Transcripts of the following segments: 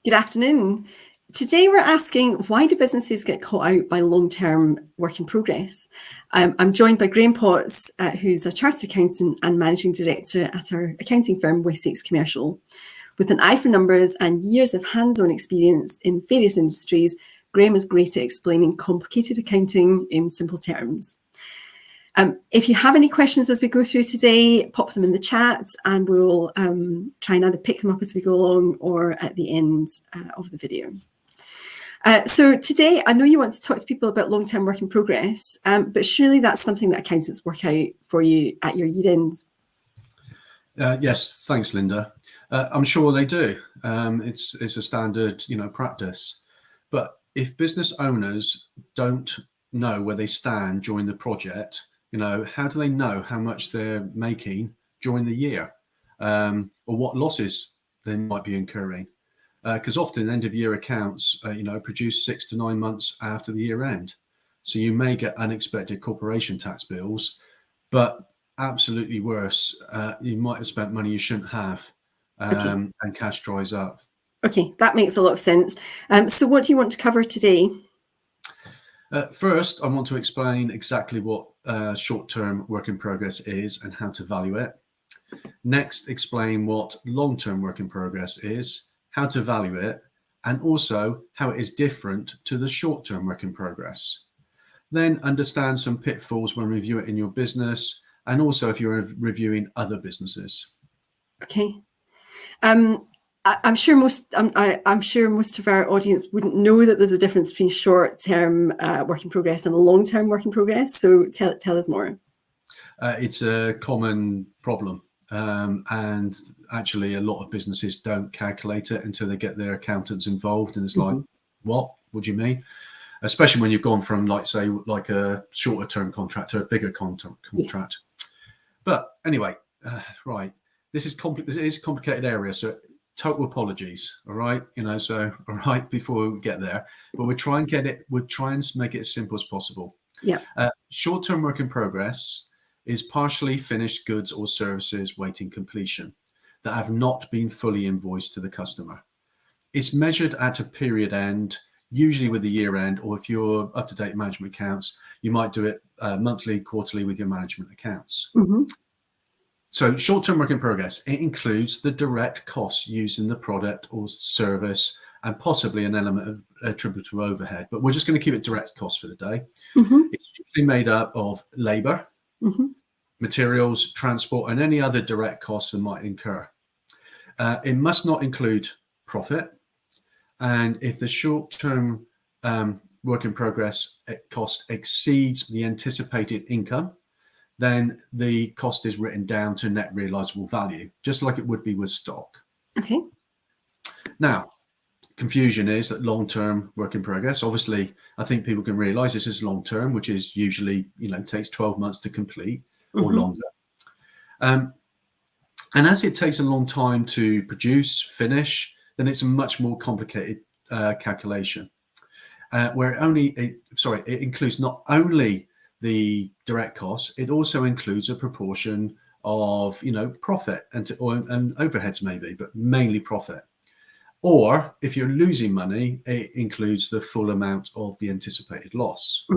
Good afternoon. Today we're asking, why do businesses get caught out by long-term work in progress? I'm joined by Graham Potts, who's a chartered accountant and managing director at our accounting firm, Wessex Commercial. With an eye for numbers and years of hands-on experience in various industries, Graham is great at explaining complicated accounting in simple terms. If you have any questions as we go through today, pop them in the chat and we'll try and either pick them up as we go along or at the end of the video. So today, I know you want to talk to people about long-term work in progress, but surely that's something that accountants work out for you at your year end. Yes, thanks, Linda. I'm sure they do. It's a standard, practice. But if business owners don't know where they stand during the project, how do they know how much they're making during the year, or what losses they might be incurring? Because often end of year accounts, produce 6 to 9 months after the year end. So you may get unexpected corporation tax bills, but absolutely worse, you might have spent money you shouldn't have, and cash dries up. Okay, that makes a lot of sense. So what do you want to cover today? First, I want to explain exactly what short-term work in progress is and how to value it. Next, explain what long-term work in progress is, how to value it, and also how it is different to the short-term work in progress. Then understand some pitfalls when reviewing it in your business, and also if you're reviewing other businesses. Okay. I'm sure most of our audience wouldn't know that there's a difference between short-term work in progress and long-term work in progress. So tell us more. It's a common problem, and actually a lot of businesses don't calculate it until they get their accountants involved, and it's like, what do you mean? Especially when you've gone from like a shorter-term contract to a bigger contract. Yeah. But anyway, right, this is a complicated area, so total apologies, all right, so all right before we get there, but we'll try and make it as simple as possible. Yeah. Short-term work in progress is partially finished goods or services waiting completion that have not been fully invoiced to the customer. It's measured at a period end, usually with the year end, or if you're up-to-date management accounts, you might do it monthly, quarterly with your management accounts. Mm-hmm. So short-term work in progress, it includes the direct costs used in the product or service and possibly an element of attributable overhead, but we're just going to keep it direct costs for the day. Mm-hmm. It's usually made up of labor, materials, transport, and any other direct costs that might incur. It must not include profit. And if the short-term work in progress cost exceeds the anticipated income, then the cost is written down to net realizable value, just like it would be with stock. Okay. Now, confusion is that long-term work in progress, obviously, I think people can realize this is long-term, which is usually, takes 12 months to complete or longer. And as it takes a long time to produce, finish, then it's a much more complicated calculation, where it includes not only the direct costs, it also includes a proportion of, profit and overheads maybe, but mainly profit. Or if you're losing money, it includes the full amount of the anticipated loss.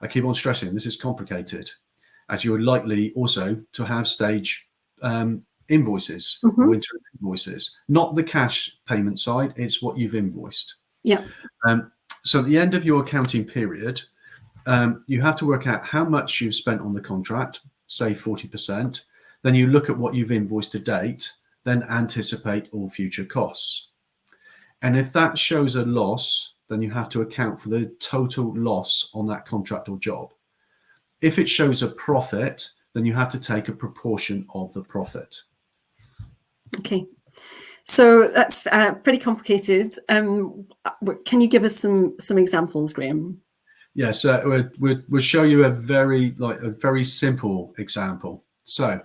I keep on stressing this is complicated, as you're likely also to have stage invoices, or interim invoices, not the cash payment side, it's what you've invoiced. Yeah. So at the end of your accounting period, you have to work out how much you've spent on the contract, say 40%. Then you look at what you've invoiced to date, then anticipate all future costs. And if that shows a loss, then you have to account for the total loss on that contract or job. If it shows a profit, then you have to take a proportion of the profit. Okay. So that's pretty complicated. Can you give us some examples, Graham? Yeah, so we'll show you a very simple example. So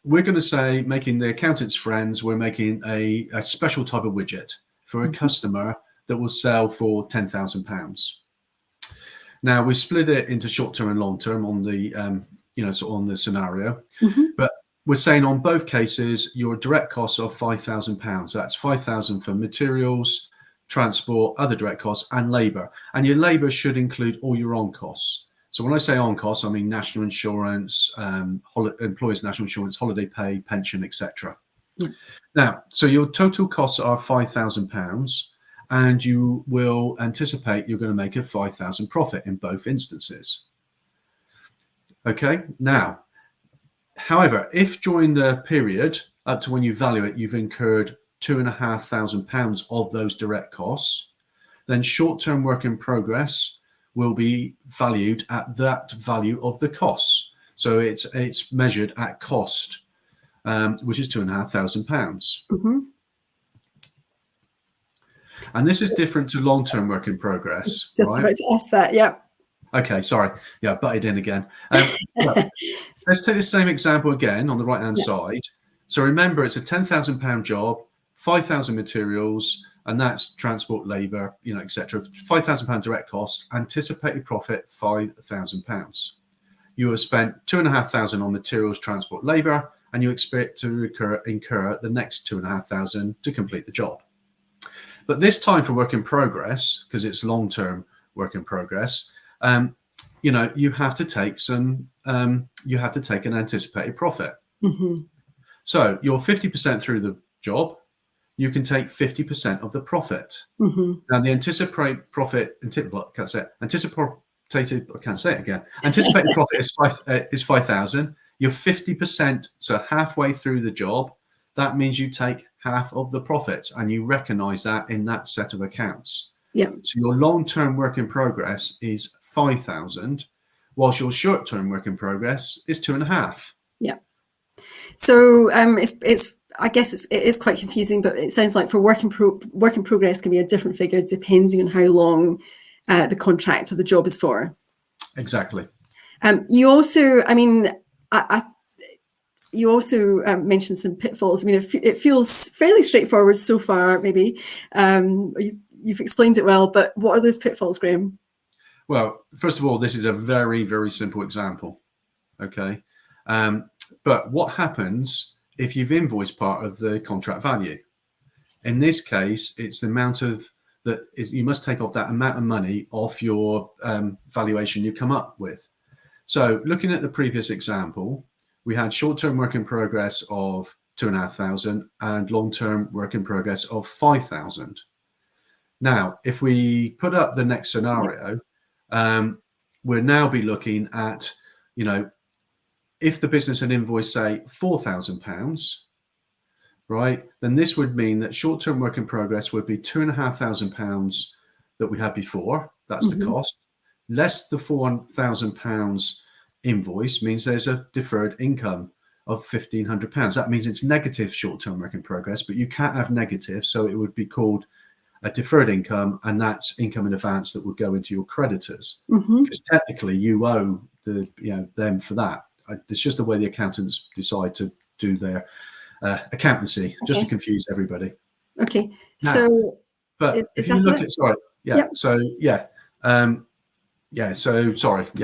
we're going to say, making the accountant's friends, we're making a special type of widget for a customer that will sell for £10,000. Now we split it into short-term and long-term on the on the scenario, but we're saying on both cases, your direct costs of £5,000. That's 5,000 for materials, transport, other direct costs, and labour. And your labour should include all your on costs. So when I say on costs, I mean national insurance, employers' national insurance, holiday pay, pension, etc. Yeah. Now, so your total costs are £5,000, and you will anticipate you're going to make a 5,000 profit in both instances. Okay. Now, however, if during the period up to when you value it, you've incurred £2,500 of those direct costs, then short-term work in progress will be valued at that value of the costs. So it's measured at cost, which is £2,500. Mm-hmm. And this is different to long-term work in progress. Just right? about to ask that, yeah. Okay, sorry. Yeah, butted in again. Let's take the same example again on the right-hand side. So remember, it's a £10,000 job, 5,000 materials, and that's transport, labour, etc. £5,000 direct cost, anticipated profit £5,000. You have spent £2,500 on materials, transport, labour, and you expect to incur the next £2,500 to complete the job. But this time for work in progress, because it's long-term work in progress, you have to take an anticipated profit. Mm-hmm. So you're 50% through the job, you can take 50% of the profit. Mm-hmm. Now the anticipated profit, anticipated profit is 5,000. You're 50%, so halfway through the job. That means you take half of the profits, and you recognise that in that set of accounts. Yeah. So your long-term work in progress is 5,000, whilst your short-term work in progress is 2.5. Yeah. So it's I guess it is quite confusing, but it sounds like for work in progress can be a different figure depending on how long the contract or the job is for. Exactly. You also, you also mentioned some pitfalls. I mean, it feels fairly straightforward so far. Maybe you've explained it well, but what are those pitfalls, Graham? Well, first of all, this is a very, very simple example. Okay. But what happens if you've invoiced part of the contract value? In this case, it's the amount of you must take off that amount of money off your valuation you come up with. So looking at the previous example, we had short-term work in progress of 2,500 and long-term work in progress of 5,000. Now, if we put up the next scenario, we'll now be looking at, if the business had invoiced, say, £4,000, right, then this would mean that short-term work in progress would be £2,500 that we had before. That's the cost. Less the £4,000 invoice means there's a deferred income of £1,500. That means it's negative short-term work in progress, but you can't have negative, so it would be called a deferred income, and that's income in advance that would go into your creditors, because technically you owe them for that. It's just the way the accountants decide to do their accountancy, just to confuse everybody. Okay. Now, so, but if you look at So sorry. Yeah,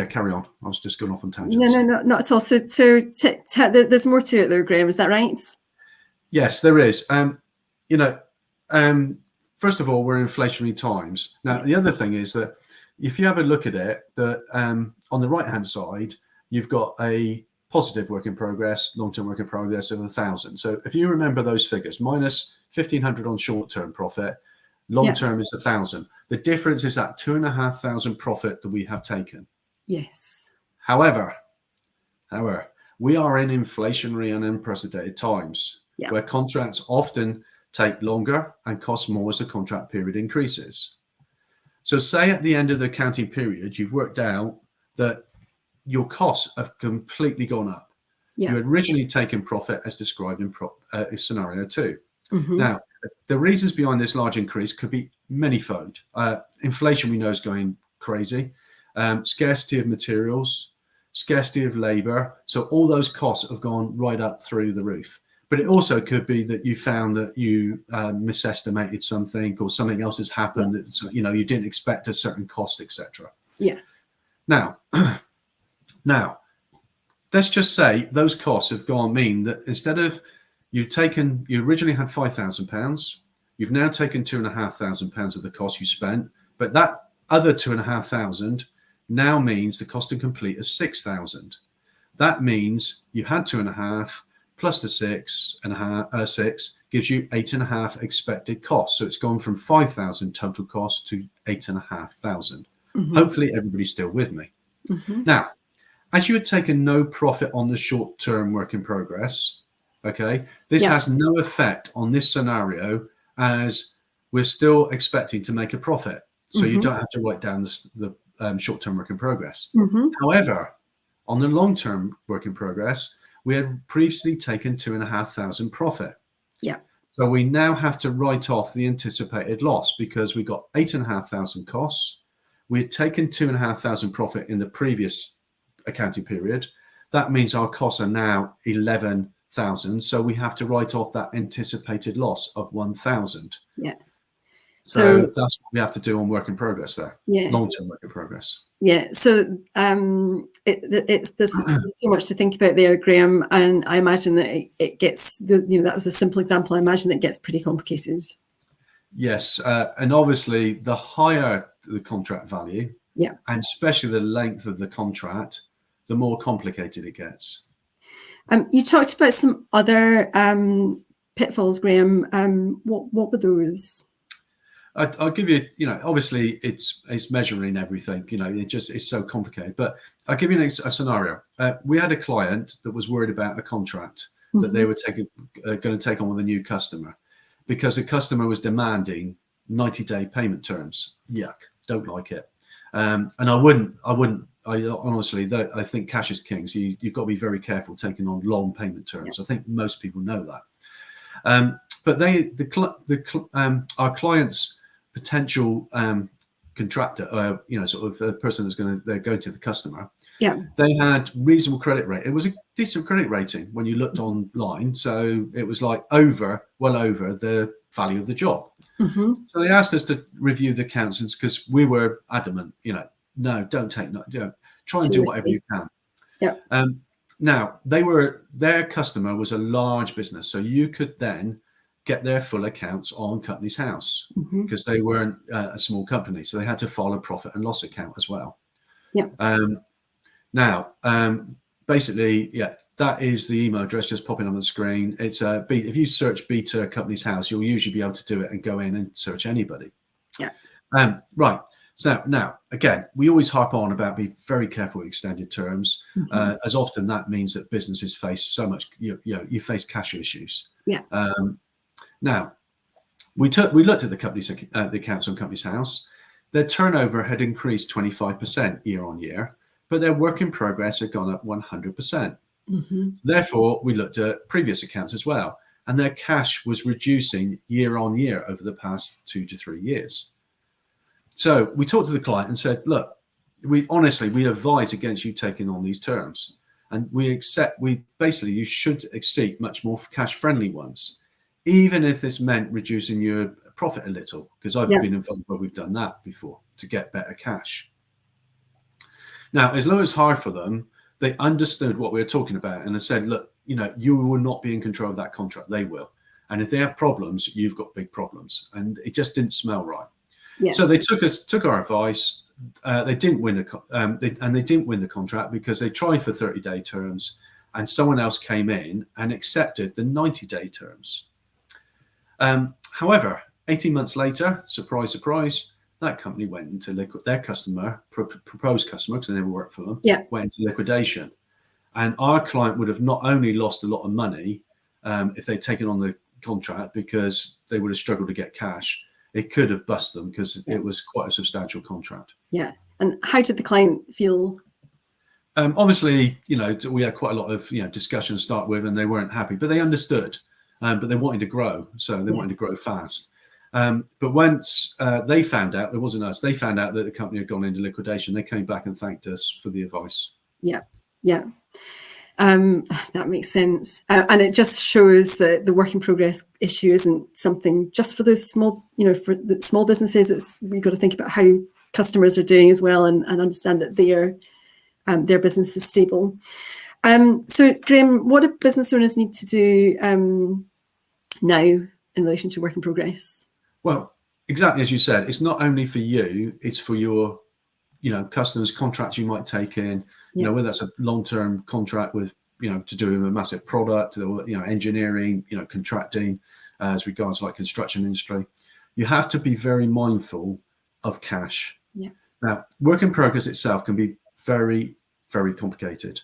carry on. I was just going off on tangents. No, not at all. So there's more to it, though, Graham. Is that right? Yes, there is. First of all, we're in inflationary times. Now, the other thing is that if you have a look at it, that on the right-hand side, you've got a positive work in progress, long-term work in progress of 1,000. So if you remember those figures, minus 1,500 on short-term profit, long-term is 1,000. The difference is that 2,500 profit that we have taken. Yes. However, we are in inflationary and unprecedented times where contracts often take longer and cost more as the contract period increases. So say at the end of the accounting period, you've worked out that your costs have completely gone up. You had originally taken profit as described in scenario 2. Now, the reasons behind this large increase could be manyfold. Inflation, we know, is going crazy. Scarcity of materials, scarcity of labor. So all those costs have gone right up through the roof. But it also could be that you found that you misestimated something, or something else has happened that you didn't expect a certain cost, etc. Yeah. Now, let's just say those costs have gone, mean that instead of you originally had £5,000, you've now taken £2,500 of the cost you spent, but that other £2,500 now means the cost to complete is £6,000. That means you had 2.5 plus the 6 gives you 8.5 expected costs. So it's gone from 5,000 total cost to 8,500. Hopefully everybody's still with me. Now, as you had taken no profit on the short-term work in progress, okay, this has no effect on this scenario, as we're still expecting to make a profit. So you don't have to write down the short-term work in progress. However, on the long-term work in progress, we had previously taken 2,500 profit. So we now have to write off the anticipated loss because we got 8,500 costs. We had taken 2,500 profit in the previous accounting period. That means our costs are now 11,000. So we have to write off that anticipated loss of 1,000. So that's what we have to do on work in progress there. Long-term work in progress. So there's so much to think about there, Graham, and I imagine that it gets that was a simple example. I imagine it gets pretty complicated. Yes, and obviously the higher the contract value, and especially the length of the contract, the more complicated it gets. You talked about some other pitfalls, Graham. What were those? I'll give you, obviously it's measuring everything, it's so complicated, but I'll give you a scenario. We had a client that was worried about a contract that they were going to take on with a new customer because the customer was demanding 90-day payment terms. Yuck, don't like it. And I honestly, I think cash is king. So you've got to be very careful taking on long payment terms. I think most people know that. But our client's potential contractor, sort of a person who's going to go to the customer. They had reasonable credit rate. It was a decent credit rating when you looked online. So it was like well over the value of the job. So they asked us to review the accounts because we were adamant, no, don't try and do whatever you can. Now their customer was a large business. So you could then get their full accounts on Companies House because they weren't a small company. So they had to file a profit and loss account as well. Basically, that is the email address just popping on the screen. It's if you search Beta Companies House, you'll usually be able to do it and go in and search anybody. Right. So now, again, we always harp on about being very careful with extended terms, as often that means that businesses face so much, you face cash issues. Now, we looked at the accounts on Companies House. Their turnover had increased 25% year on year, but their work in progress had gone up 100%. Therefore, we looked at previous accounts as well, and their cash was reducing year on year over the past 2 to 3 years. So we talked to the client and said, look, we advise against you taking on these terms, and you should seek much more cash-friendly ones, even if this meant reducing your profit a little, because I've been involved where we've done that before to get better cash. Now, as though it's hard for them, they understood what we were talking about and they said, look, you will not be in control of that contract. They will. And if they have problems, you've got big problems. And it just didn't smell right. So they took our advice. They didn't win they didn't win the contract because they tried for 30-day terms and someone else came in and accepted the 90-day terms. However, 18 months later, surprise, surprise, that company went into their proposed customer, because they never worked for them, went into liquidation. And our client would have not only lost a lot of money if they'd taken on the contract, because they would have struggled to get cash. It could have bust them because it was quite a substantial contract. And how did the client feel? Obviously, we had quite a lot of discussions to start with, and they weren't happy, but they understood. But they wanted to grow, so they wanted to grow fast. But once they found out, it wasn't us, they found out that the company had gone into liquidation, they came back and thanked us for the advice. That makes sense. And it just shows that the work in progress issue isn't something just for those small, for the small businesses. We've got to think about how customers are doing as well, and understand that their business is stable. So Graham, what do business owners need to do now in relation to work in progress? Well, exactly as you said, it's not only for you, it's for your, customers, contracts you might take in, whether that's a long-term contract with, to do with a massive product or, engineering, contracting as regards like construction industry. You have to be very mindful of cash. Yeah. Now, work in progress itself can be very, very complicated.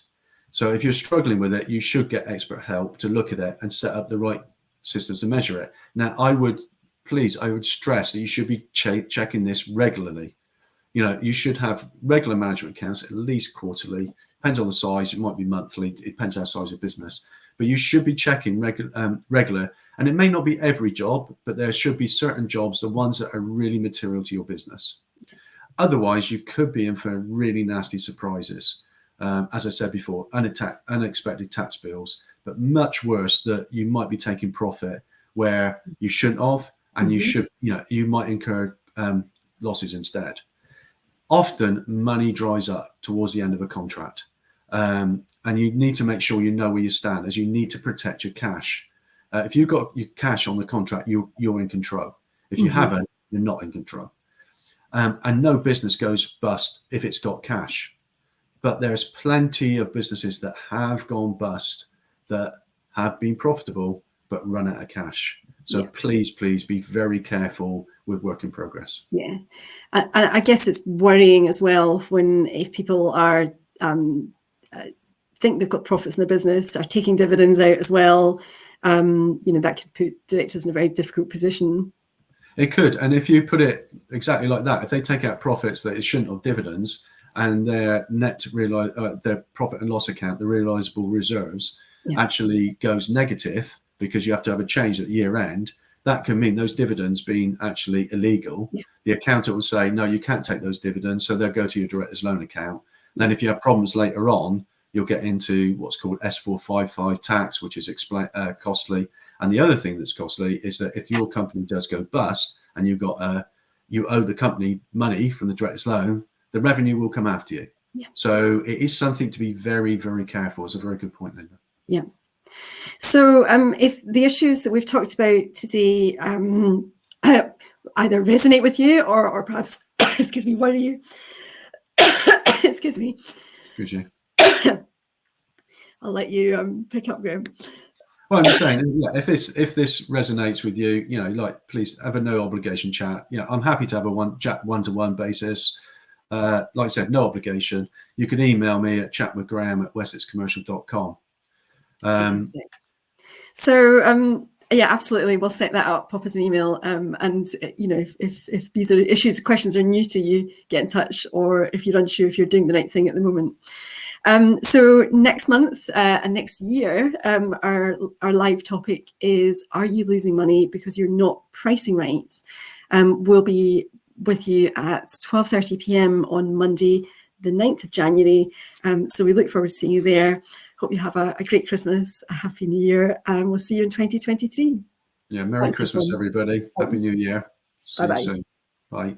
So if you're struggling with it, you should get expert help to look at it and set up the right systems to measure it. Now, I would stress that you should be checking this regularly. You should have regular management accounts, at least quarterly. Depends on the size. It might be monthly. It depends on the size of business. But you should be checking regular. And it may not be every job, but there should be certain jobs, the ones that are really material to your business. Otherwise, you could be in for really nasty surprises. As I said before, unexpected tax bills, but much worse that you might be taking profit where you shouldn't have, and you might incur losses instead. Often money dries up towards the end of a contract, and you need to make sure you know where you stand, as you need to protect your cash. If you've got your cash on the contract, you're in control. If you haven't, you're not in control. And no business goes bust if it's got cash. But there's plenty of businesses that have gone bust that have been profitable but run out of cash. So please be very careful with work in progress. Yeah, and I guess it's worrying as well if people are think they've got profits in the business, are taking dividends out as well. That could put directors in a very difficult position. It could, and if you put it exactly like that, if they take out profits that it shouldn't have dividends, and their their profit and loss account, the realizable reserves, actually goes negative because you have to have a change at the year end, that can mean those dividends being actually illegal. The accountant will say, no, you can't take those dividends, so they'll go to your director's loan account. And then if you have problems later on, you'll get into what's called S455 tax, which is costly. And the other thing that's costly is that if your company does go bust and you owe the company money from the director's loan, the revenue will come after you. So it is something to be very, very careful. It's a very good point, Linda. Yeah. So if the issues that we've talked about today either resonate with you or perhaps, excuse me, worry you, excuse me. Excuse you. I'll let you pick up, Graham. Well, I'm just saying, if this resonates with you, please have a no obligation chat. I'm happy to have a one-to-one basis. Like I said, no obligation. You can email me at chatwithgraham@wessexcommercial.com. So absolutely, we'll set that up. Pop us an email, and if these are issues, questions are new to you, get in touch. Or if you're unsure if you're doing the right thing at the moment. So next month and next year, our live topic is: are you losing money because you're not pricing right? We'll be with you at 12:30 p.m. on Monday, the 9th of January. So we look forward to seeing you there. Hope you have a great Christmas, a happy New Year, and we'll see you in 2023. Yeah, Merry Christmas, everybody. Happy New Year. See you soon. Bye.